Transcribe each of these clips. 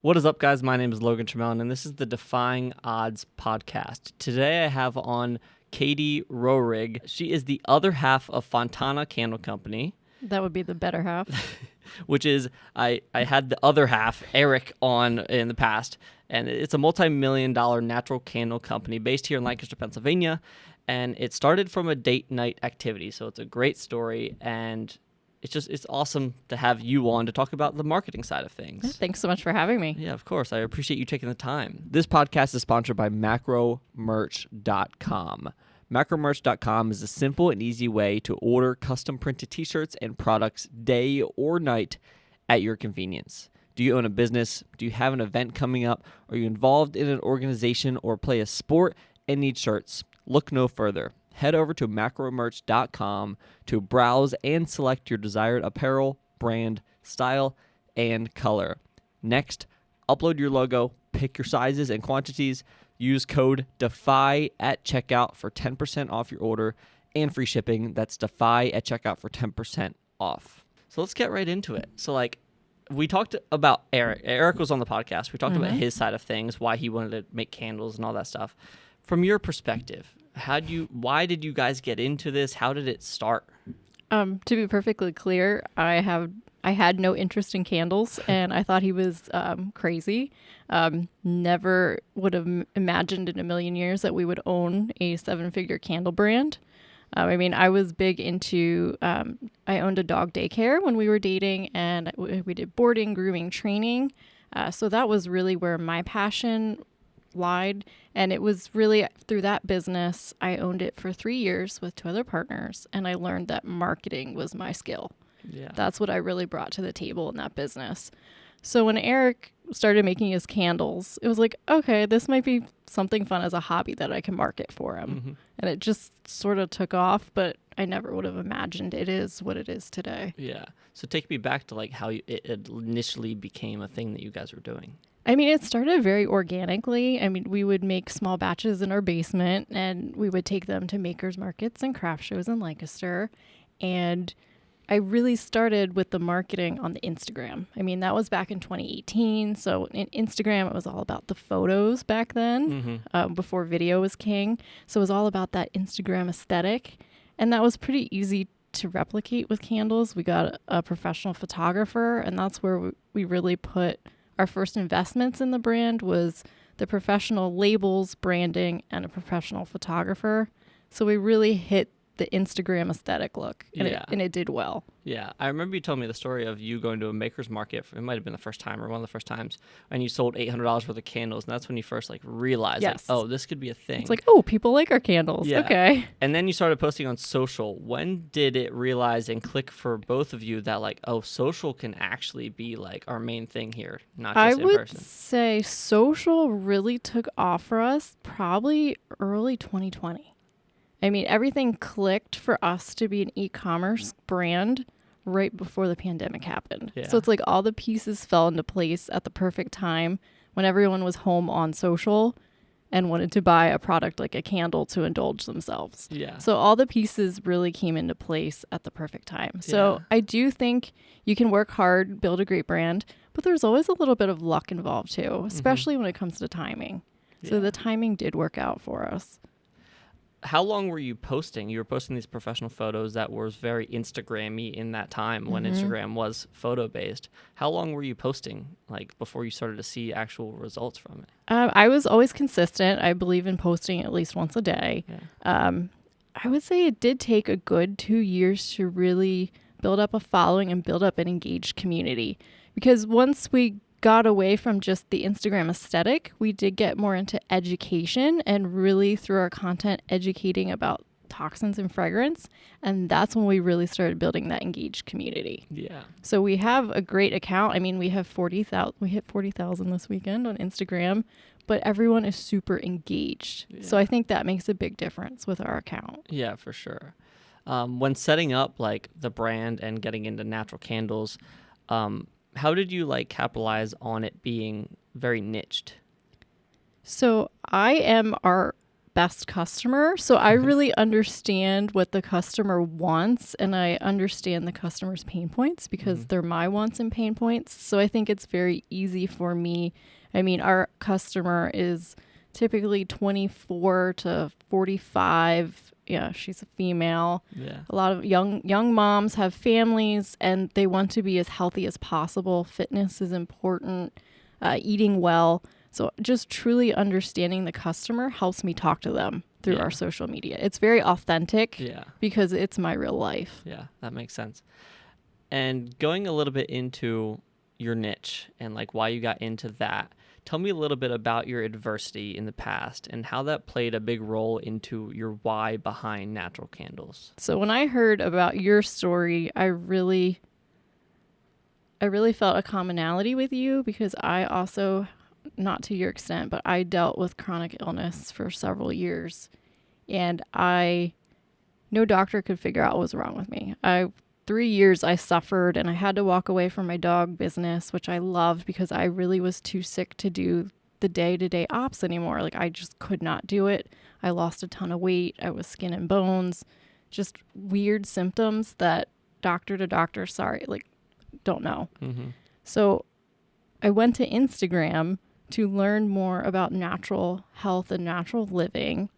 What is up, guys? My name is Logan Tremellin, and this is the Defying Odds podcast. Today I have on Katie Roering. She is the other half of Fontana Candle Company. That would be the better half. Which is, I had the other half, Eric, on in the past, and it's a multi-million-dollar natural candle company based here in Lancaster, Pennsylvania, and it started from a date night activity, so it's a great story, and it's awesome to have you on to talk about the marketing side of things. Yeah, thanks so much for having me. Yeah, of course. I appreciate you taking the time. This podcast is sponsored by macromerch.com. Macromerch.com is a simple and easy way to order custom printed t-shirts and products day or night at your convenience. Do you own a business? Do you have an event coming up? Are you involved in an organization or play a sport and need shirts? Look no further. Head over to macromerch.com to browse and select your desired apparel, brand, style, and color. Next, upload your logo, pick your sizes and quantities, use code DEFY at checkout for 10% off your order and free shipping. That's DEFY at checkout for 10% off. So let's get right into it. So we talked about Eric. Eric was on the podcast. We talked about his side of things, why he wanted to make candles and all that stuff. From your perspective, why did you guys get into this? How did it start? To be perfectly clear, I had no interest in candles, and I thought he was crazy. Never would have imagined in a million years that we would own a 7-figure candle brand. I was big into, I owned a dog daycare when we were dating, and we did boarding, grooming, training. So that was really where my passion lied. And it was really through that business. I owned it for 3 years with 2 other partners, and I learned that marketing was my skill. Yeah. That's what I really brought to the table in that business. So when Eric started making his candles, it was like, okay, this might be something fun as a hobby that I can market for him. Mm-hmm. And it just sort of took off, but I never would have imagined it is what it is today. Yeah. So take me back to how it initially became a thing that you guys were doing. It started very organically. We would make small batches in our basement, and we would take them to makers markets and craft shows in Lancaster. And I really started with the marketing on the Instagram. That was back in 2018. So in Instagram, it was all about the photos back then, before video was king. So it was all about that Instagram aesthetic. And that was pretty easy to replicate with candles. We got a professional photographer, and that's where we really put our first investments in the brand, was the professional labels, branding, and a professional photographer. So we really hit the Instagram aesthetic look, and it did well. Yeah, I remember you told me the story of you going to a maker's market. It might have been the first time or one of the first times, and you sold $800 worth of candles, and that's when you first realized, this could be a thing. It's people like our candles. Yeah. Okay. And then you started posting on social. When did it realize and click for both of you that social can actually be our main thing here, not just in person? I would say social really took off for us probably early 2020. Everything clicked for us to be an e-commerce brand right before the pandemic happened. Yeah. So it's all the pieces fell into place at the perfect time when everyone was home on social and wanted to buy a product like a candle to indulge themselves. Yeah. So all the pieces really came into place at the perfect time. So I do think you can work hard, build a great brand, but there's always a little bit of luck involved too, especially when it comes to timing. Yeah. So the timing did work out for us. How long were you posting? You were posting these professional photos that was very Instagram-y in that time when Instagram was photo-based. How long were you posting, before you started to see actual results from it? I was always consistent. I believe in posting at least once a day. Yeah. I would say it did take a good 2 years to really build up a following and build up an engaged community. Because once we got away from just the Instagram aesthetic, we did get more into education and really through our content educating about toxins and fragrance. And that's when we really started building that engaged community. Yeah. So we have a great account. We have 40,000. We hit 40,000 this weekend on Instagram, but everyone is super engaged. Yeah. So I think that makes a big difference with our account. Yeah, for sure. When setting up the brand and getting into natural candles, how did you capitalize on it being very niched? So I am our best customer. So I really understand what the customer wants, and I understand the customer's pain points because they're my wants and pain points. So I think it's very easy for me. I mean, our customer is typically 24 to 45. Yeah, she's a female. Yeah. A lot of young moms have families, and they want to be as healthy as possible. Fitness is important, eating well. So just truly understanding the customer helps me talk to them through our social media. It's very authentic because it's my real life. Yeah, that makes sense. And going a little bit into your niche and like why you got into that, tell me a little bit about your adversity in the past and how that played a big role into your why behind natural candles. So when I heard about your story, I really felt a commonality with you because I also, not to your extent, but I dealt with chronic illness for several years, and no doctor could figure out what was wrong with me. 3 years I suffered, and I had to walk away from my dog business, which I loved because I really was too sick to do the day-to-day ops anymore. Like, I just could not do it. I lost a ton of weight. I was skin and bones, just weird symptoms that doctor to doctor, don't know. So I went to Instagram to learn more about natural health and natural living,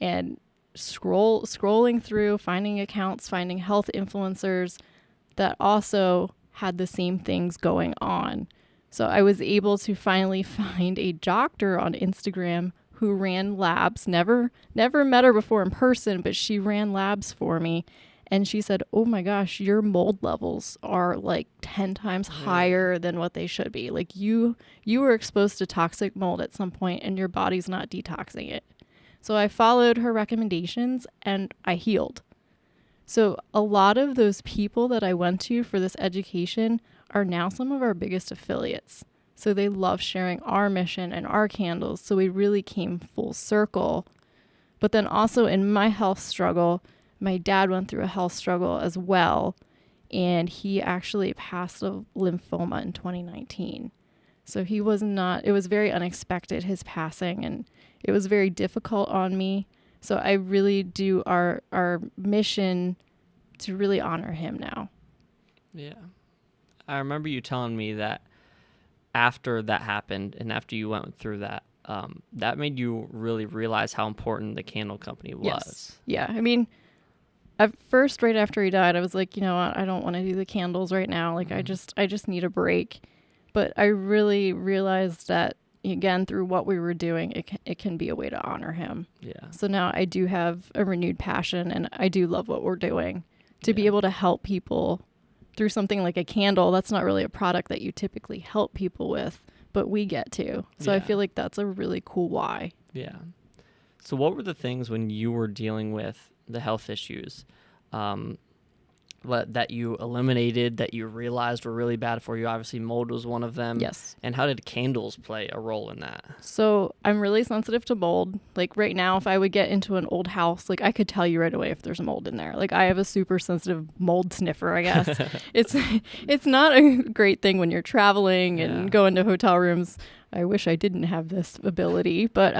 and scrolling through, finding accounts, finding health influencers that also had the same things going on. So I was able to finally find a doctor on Instagram who ran labs. Never met her before in person, but she ran labs for me. And she said, oh my gosh, your mold levels are like 10 times higher than what they should be. Like you were exposed to toxic mold at some point and your body's not detoxing it. So I followed her recommendations and I healed. So a lot of those people that I went to for this education are now some of our biggest affiliates. So they love sharing our mission and our candles. So we really came full circle. But then also in my health struggle, my dad went through a health struggle as well, and he actually passed of lymphoma in 2019. So it was very unexpected, his passing, and it was very difficult on me. So I really do our mission to really honor him now. Yeah. I remember you telling me that after that happened and after you went through that, that made you really realize how important the candle company was. Yes. Yeah. I mean, at first, right after he died, I was like, you know what? I don't want to do the candles right now. Like, I just need a break. But I really realized that, again, through what we were doing, it can be a way to honor him. Yeah. So now I do have a renewed passion, and I do love what we're doing. To be able to help people through something like a candle, that's not really a product that you typically help people with, but we get to. So I feel like that's a really cool why. Yeah. So what were the things when you were dealing with the health issues that you eliminated, that you realized were really bad for you? Obviously, mold was one of them. Yes. And how did candles play a role in that? So I'm really sensitive to mold. Like right now, if I would get into an old house, like I could tell you right away if there's mold in there. Like I have a super sensitive mold sniffer, I guess. It's not a great thing when you're traveling and go into hotel rooms. I wish I didn't have this ability, but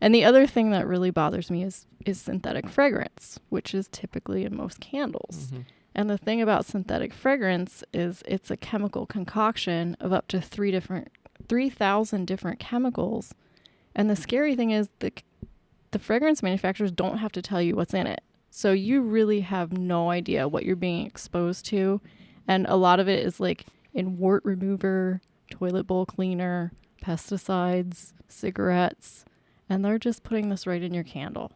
and the other thing that really bothers me is synthetic fragrance, which is typically in most candles. And the thing about synthetic fragrance is it's a chemical concoction of up to 3,000 different chemicals. And the scary thing is the fragrance manufacturers don't have to tell you what's in it. So you really have no idea what you're being exposed to. And a lot of it is like in wart remover, toilet bowl cleaner, pesticides, cigarettes, and they're just putting this right in your candle.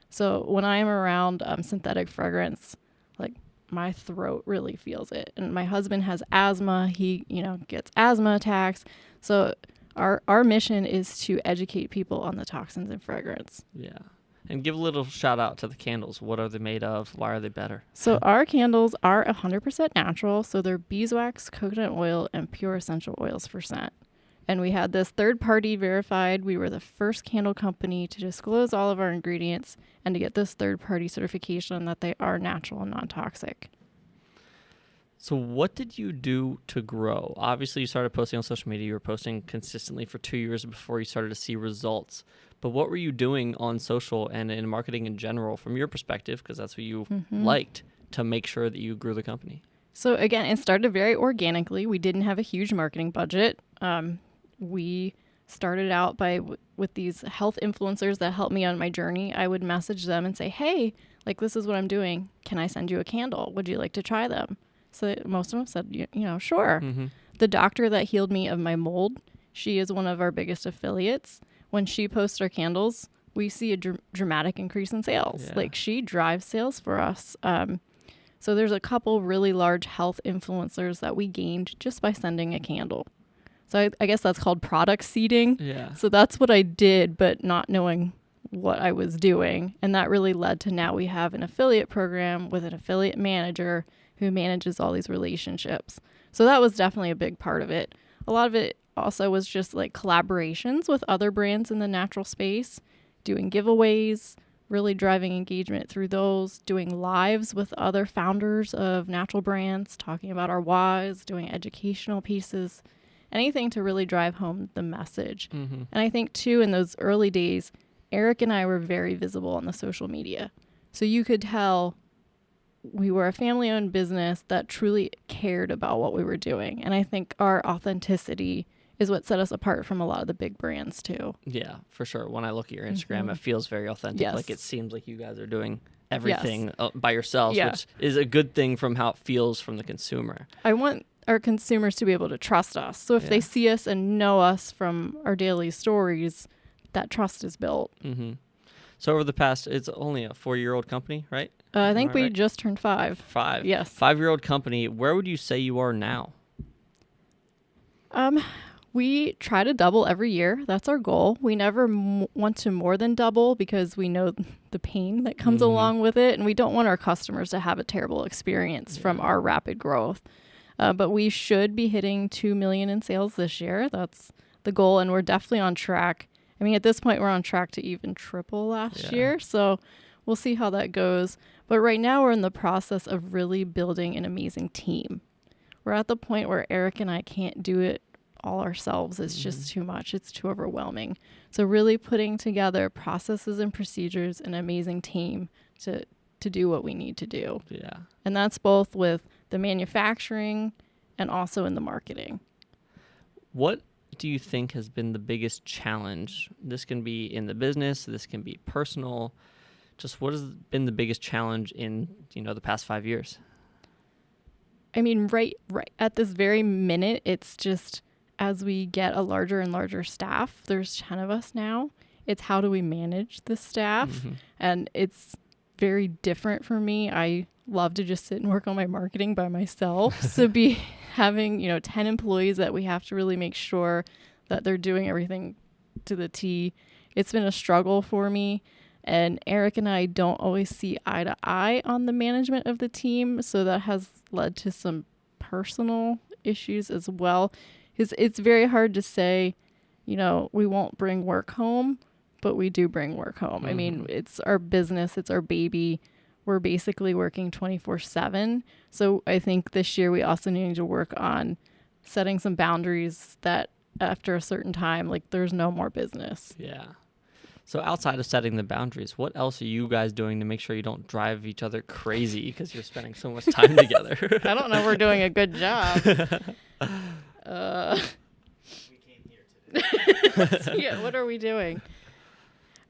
So when I am around synthetic fragrance, like my throat really feels it. And my husband has asthma. He, gets asthma attacks. So our mission is to educate people on the toxins in fragrance. Yeah. And give a little shout out to the candles. What are they made of? Why are they better? So our candles are 100% natural. So they're beeswax, coconut oil, and pure essential oils for scent. And we had this third-party verified. We were the first candle company to disclose all of our ingredients and to get this third-party certification that they are natural and non-toxic. So what did you do to grow? Obviously, you started posting on social media. You were posting consistently for 2 years before you started to see results. But what were you doing on social and in marketing in general from your perspective, because that's what you liked, to make sure that you grew the company? So again, it started very organically. We didn't have a huge marketing budget. We started out with these health influencers that helped me on my journey. I would message them and say, hey, like, this is what I'm doing. Can I send you a candle? Would you like to try them? So most of them said, sure. The doctor that healed me of my mold, she is one of our biggest affiliates. When she posts our candles, we see a dramatic increase in sales. Yeah. Like, she drives sales for us. So there's a couple really large health influencers that we gained just by sending a candle. So I guess that's called product seeding. Yeah. So that's what I did, but not knowing what I was doing. And that really led to now we have an affiliate program with an affiliate manager who manages all these relationships. So that was definitely a big part of it. A lot of it also was just like collaborations with other brands in the natural space, doing giveaways, really driving engagement through those, doing lives with other founders of natural brands, talking about our whys, doing educational pieces, anything to really drive home the message. And I think too, in those early days, Eric and I were very visible on the social media. So you could tell we were a family-owned business that truly cared about what we were doing. And I think our authenticity is what set us apart from a lot of the big brands too. Yeah, for sure. When I look at your Instagram, it feels very authentic. Yes. Like, it seems like you guys are doing everything by yourselves, which is a good thing from how it feels from the consumer. I want our consumers to be able to trust us. So if they see us and know us from our daily stories, that trust is built. So over the past, it's only a 4-year-old company, right? I think we just turned 5. 5. Yes. 5-year-old company. Where would you say you are now? We try to double every year. That's our goal. We never want to more than double because we know the pain that comes along with it. And we don't want our customers to have a terrible experience from our rapid growth. But we should be hitting 2 million in sales this year. That's the goal. And we're definitely on track. I mean, at this point, we're on track to even triple last year. So we'll see how that goes. But right now, we're in the process of really building an amazing team. We're at the point where Eric and I can't do it all ourselves. It's just too much. It's too overwhelming. So really putting together processes and procedures, an amazing team to do what we need to do. Yeah. And that's both with the manufacturing and also in the marketing. What do you think has been the biggest challenge? This can be in the business, this can be personal. Just what has been the biggest challenge in, the past 5 years? I mean, right at this very minute, it's just as we get a larger and larger staff, there's 10 of us now. It's how do we manage the staff? And it's very different for me. I love to just sit and work on my marketing by myself. So be having, 10 employees that we have to really make sure that they're doing everything to the T. It's been a struggle for me. And Eric and I don't always see eye to eye on the management of the team. So that has led to some personal issues as well. It's very hard to say, we won't bring work home, but we do bring work home. I mean, it's our business. It's our baby. We're basically working 24/7. So I think this year we also need to work on setting some boundaries that after a certain time, like, there's no more business. Yeah. So outside of setting the boundaries, what else are you guys doing to make sure you don't drive each other crazy because you're spending so much time together? I don't know. We're doing a good job. We came here today. Yeah, what are we doing?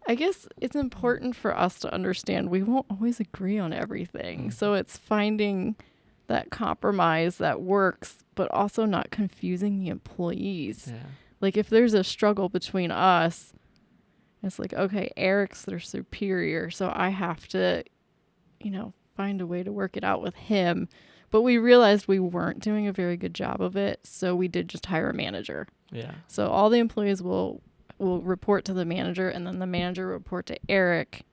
I guess it's important for us to understand we won't always agree on everything. So it's finding that compromise that works, but also not confusing the employees. Yeah. Like, if there's a struggle between us, it's like, okay, Eric's their superior, so I have to, find a way to work it out with him. But we realized we weren't doing a very good job of it, so we did just hire a manager. Yeah. So all the employees will report to the manager, and then the manager will report to Eric.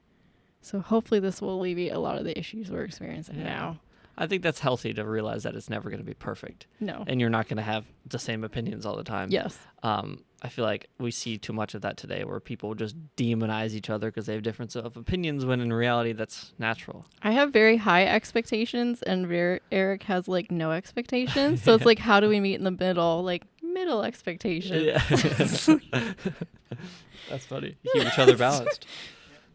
So hopefully this will alleviate a lot of the issues we're experiencing now. I think that's healthy to realize that it's never going to be perfect. No. And you're not going to have the same opinions all the time. Yes. I feel like we see too much of that today where people just demonize each other because they have difference of opinions when in reality that's natural. I have very high expectations and Eric has like no expectations. So it's like, how do we meet in the middle? Like middle expectations. Yeah. That's funny. Keep each other balanced.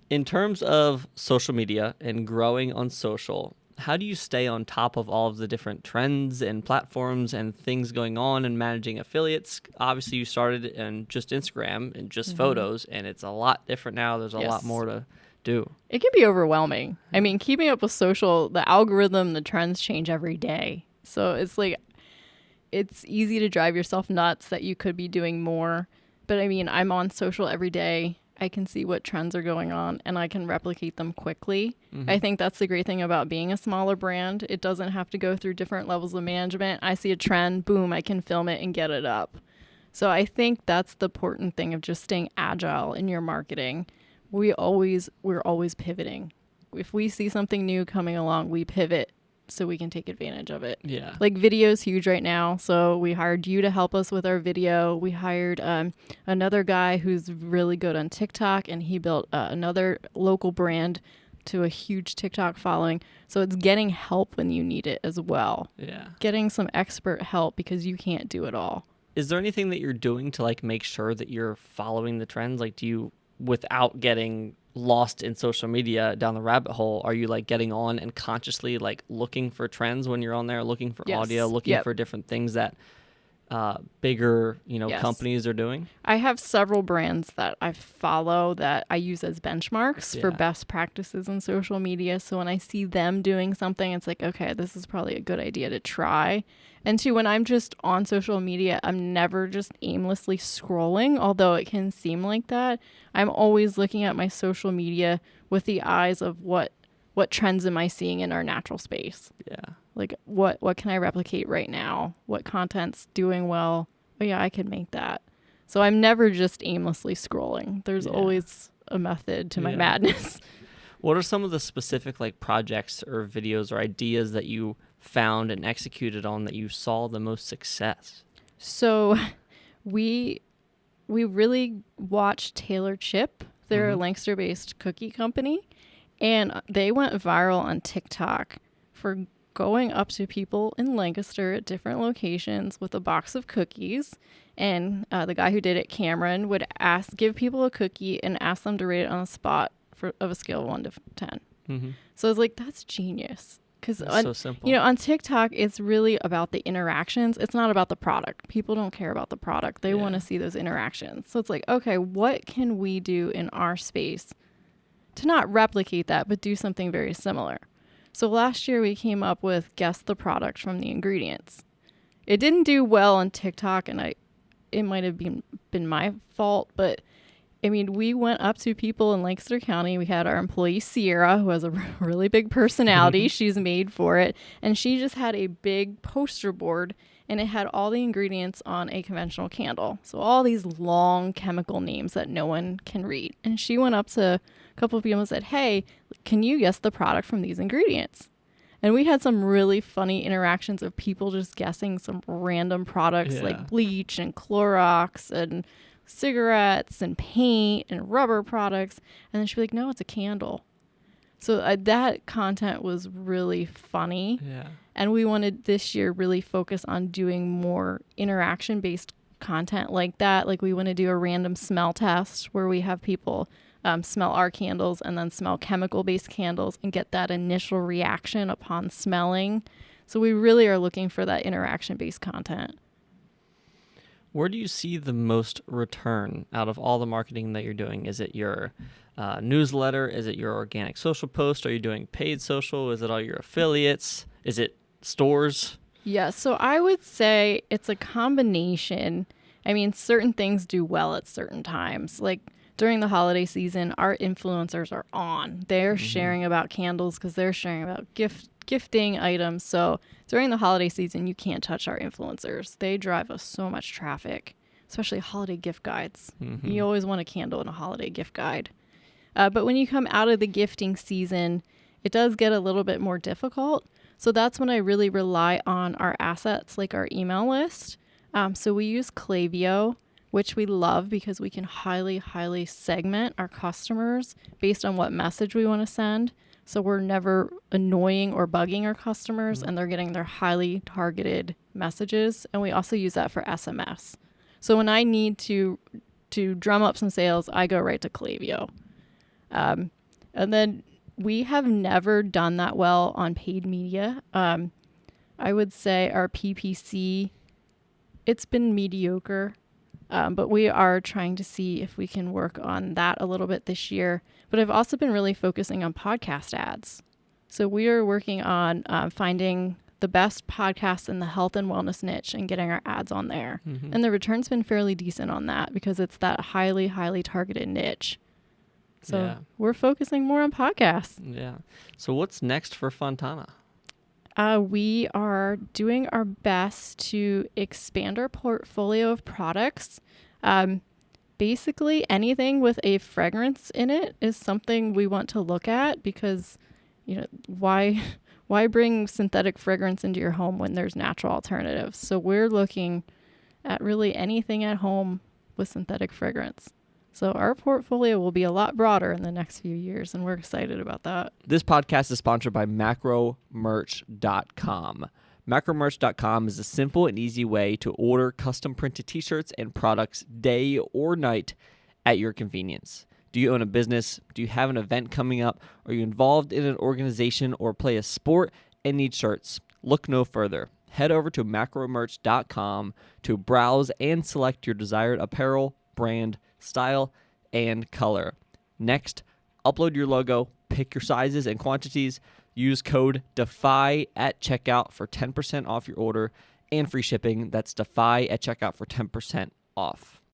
In terms of social media and growing on social, how do you stay on top of all of the different trends and platforms and things going on and managing affiliates? Obviously, you started in just Instagram and just photos, and it's a lot different now. There's a lot more to do. It can be overwhelming. I mean, keeping up with social, the algorithm, the trends change every day. So it's like, it's easy to drive yourself nuts that you could be doing more. But I mean, I'm on social every day. I can see what trends are going on and I can replicate them quickly. I think that's the great thing about being a smaller brand. It doesn't have to go through different levels of management. I see a trend, boom, I can film it and get it up. So I think that's the important thing of just staying agile in your marketing. We're always pivoting. If we see something new coming along, we pivot so we can take advantage of it. Yeah. Like video is huge right now. So we hired you to help us with our video. We hired another guy who's really good on TikTok, and he built another local brand to a huge TikTok following. So it's getting help when you need it as well. Yeah. Getting some expert help because you can't do it all. Is there anything that you're doing to like make sure that you're following the trends? Like, do you, without getting lost in social media down the rabbit hole, are you like getting on and consciously like looking for trends when you're on there, looking for audio, looking for different things that bigger, companies are doing? I have several brands that I follow that I use as benchmarks for best practices in social media. So when I see them doing something, it's like, okay, this is probably a good idea to try. And two, when I'm just on social media, I'm never just aimlessly scrolling, although it can seem like that. I'm always looking at my social media with the eyes of what trends am I seeing in our natural space? Yeah. Like what can I replicate right now? What content's doing well? Oh yeah, I could make that. So I'm never just aimlessly scrolling. There's always a method to my madness. What are some of the specific like projects or videos or ideas that you found and executed on that you saw the most success? So we really watched Taylor Chip. They're a Lancaster-based cookie company, and they went viral on TikTok for going up to people in Lancaster at different locations with a box of cookies. And the guy who did it, Cameron, would give people a cookie and ask them to rate it on the spot of a scale of 1 to 10. So I was like, that's genius. Because so simple. On TikTok, it's really about the interactions. It's not about the product. People don't care about the product. They want to see those interactions. So it's like, okay, what can we do in our space to not replicate that, but do something very similar? So last year we came up with guess the product from the ingredients. It didn't do well on TikTok, and it might have been my fault, but I mean, we went up to people in Lancaster County. We had our employee Sierra, who has a really big personality. She's made for it, and she just had a big poster board, and it had all the ingredients on a conventional candle. So all these long chemical names that no one can read. And she went up to a couple of people and said, hey, can you guess the product from these ingredients? And we had some really funny interactions of people just guessing some random products like bleach and Clorox and cigarettes and paint and rubber products. And then she'd be like, no, it's a candle. So that content was really funny. Yeah. And we wanted this year really focus on doing more interaction-based content like that. Like we want to do a random smell test where we have people smell our candles and then smell chemical-based candles and get that initial reaction upon smelling. So we really are looking for that interaction-based content. Where do you see the most return out of all the marketing that you're doing? Is it your newsletter? Is it your organic social post? Are you doing paid social? Is it all your affiliates? Is it stores? Yeah, so I would say it's a combination. I mean, certain things do well at certain times. Like during the holiday season, our influencers are on. They're sharing about candles because they're sharing about gifting items. So during the holiday season, you can't touch our influencers. They drive us so much traffic, especially holiday gift guides. You always want a candle in a holiday gift guide. But when you come out of the gifting season, it does get a little bit more difficult. So that's when I really rely on our assets, like our email list. So we use Klaviyo, which we love because we can highly segment our customers based on what message we want to send. So we're never annoying or bugging our customers, and they're getting their highly targeted messages. And we also use that for SMS. So when I need to drum up some sales, I go right to Klaviyo. And then we have never done that well on paid media. I would say our PPC, it's been mediocre. But we are trying to see if we can work on that a little bit this year. But I've also been really focusing on podcast ads. So we are working on finding the best podcasts in the health and wellness niche and getting our ads on there. Mm-hmm. And the return's been fairly decent on that because it's that highly targeted niche. So we're focusing more on podcasts. Yeah. So what's next for Fontana? We are doing our best to expand our portfolio of products. Basically, anything with a fragrance in it is something we want to look at because, why bring synthetic fragrance into your home when there's natural alternatives? So we're looking at really anything at home with synthetic fragrance. So our portfolio will be a lot broader in the next few years, and we're excited about that. This podcast is sponsored by macromerch.com. Macromerch.com is a simple and easy way to order custom printed t-shirts and products day or night at your convenience. Do you own a business? Do you have an event coming up? Are you involved in an organization or play a sport and need shirts? Look no further. Head over to macromerch.com to browse and select your desired apparel, brand, style, and color. Next, upload your logo, pick your sizes and quantities, use code DEFY at checkout for 10% off your order and free shipping. That's DEFY at checkout for 10% off.